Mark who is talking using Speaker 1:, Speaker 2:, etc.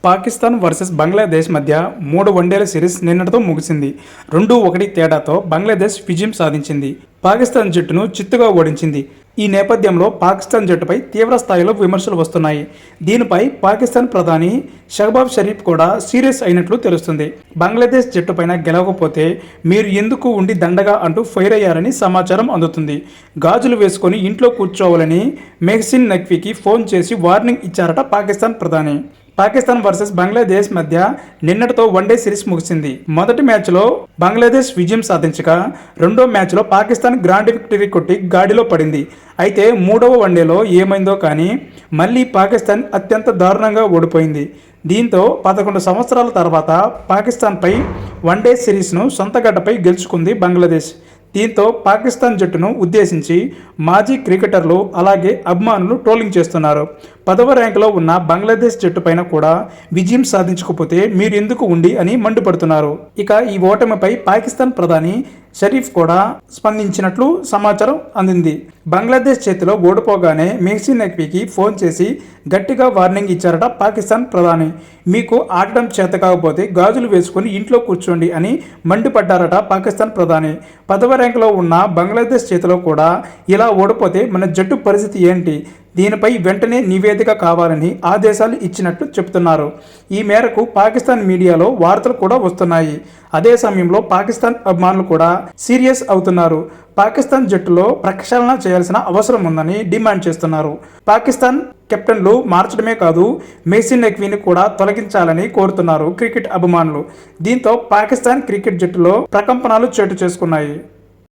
Speaker 1: Pakistan versus Bangladesh మధ్య 3 వన్డేల series నిన్నటితో ముగిసింది. 2-1 తేడాతో బంగ్లాదేశ్ విజయం సాధించింది. పాకిస్తాన్ జట్టును చిత్తుగా ఓడించింది. ఈ నేపథ్యంలో పాకిస్తాన్ జట్టుపై తీవ్ర స్థాయిలో విమర్శలు వస్తున్నాయి. దీనిపై పాకిస్తాన్ ప్రధాని షహబాజ్ షరీఫ్ కూడా సీరియస్ అయినట్లు తెలుస్తుంది. బంగ్లాదేశ్ జట్టుపైన గెలవకపోతే మీరు ఎందుకు ఉండి దండగా అంటూ ఫైర్ అయ్యారని సమాచారం అందుతుంది. గాజులు వేసుకొని ఇంట్లో కూర్చోవాలని మెహసిన్ నఖ్వీకి ఫోన్ చేసి వార్నింగ్ ఇచ్చారట పాకిస్తాన్ ప్రధాని. పాకిస్తాన్ వర్సెస్ బంగ్లాదేశ్ మధ్య నిన్నటితో వన్డే సిరీస్ ముగిసింది. మొదటి మ్యాచ్లో బంగ్లాదేశ్ విజయం సాధించగా రెండో మ్యాచ్లో పాకిస్తాన్ గ్రాండ్ విక్టరీ కొట్టి గాడిలో పడింది. అయితే మూడవ వన్డేలో ఏమైందో కానీ మళ్ళీ పాకిస్తాన్ అత్యంత దారుణంగా ఓడిపోయింది. దీంతో 11 సంవత్సరాల తర్వాత పాకిస్తాన్పై వన్డే సిరీస్ను సొంత గడ్డపై గెలుచుకుంది బంగ్లాదేశ్. దీంతో పాకిస్తాన్ జట్టును ఉద్దేశించి మాజీ క్రికెటర్లు అలాగే అభిమానులు ట్రోలింగ్ చేస్తున్నారు. 10వ ర్యాంకులో ఉన్న బంగ్లాదేశ్ జట్టు పైన కూడా విజయం సాధించకపోతే మీరు ఎందుకు ఉండి అని మండిపడుతున్నారు. ఇక ఈ ఓటమిపై పాకిస్తాన్ ప్రధాని షరీఫ్ కూడా స్పందించినట్లు సమాచారం అందింది. బంగ్లాదేశ్ చేతిలో ఓడిపోగానే మెహసిన్ నఖ్వీకి ఫోన్ చేసి గట్టిగా వార్నింగ్ ఇచ్చారట పాకిస్తాన్ ప్రధాని. మీకు ఆడటం చేత కాకపోతే గాజులు వేసుకొని ఇంట్లో కూర్చోండి అని మండిపడ్డారట పాకిస్తాన్ ప్రధాని. 10వ ర్యాంకులో ఉన్న బంగ్లాదేశ్ చేతిలో కూడా ఇలా ఓడిపోతే మన జట్టు పరిస్థితి ఏంటి, దీనిపై వెంటనే నివేదిక కావాలని ఆదేశాలు ఇచ్చినట్లు చెబుతున్నారు. ఈ మేరకు పాకిస్తాన్ మీడియాలో వార్తలు కూడా వస్తున్నాయి. అదే సమయంలో పాకిస్తాన్ అభిమానులు కూడా సీరియస్ అవుతున్నారు. పాకిస్తాన్ జట్టులో ప్రక్షాళన చేయాల్సిన అవసరం ఉందని డిమాండ్ చేస్తున్నారు. పాకిస్తాన్ కెప్టెన్లు మార్చడమే కాదు, మెహసిన్ నఖ్వీని కూడా తొలగించాలని కోరుతున్నారు క్రికెట్ అభిమానులు. దీంతో పాకిస్తాన్ క్రికెట్ జట్టులో ప్రకంపనలు చోటు చేసుకున్నాయి.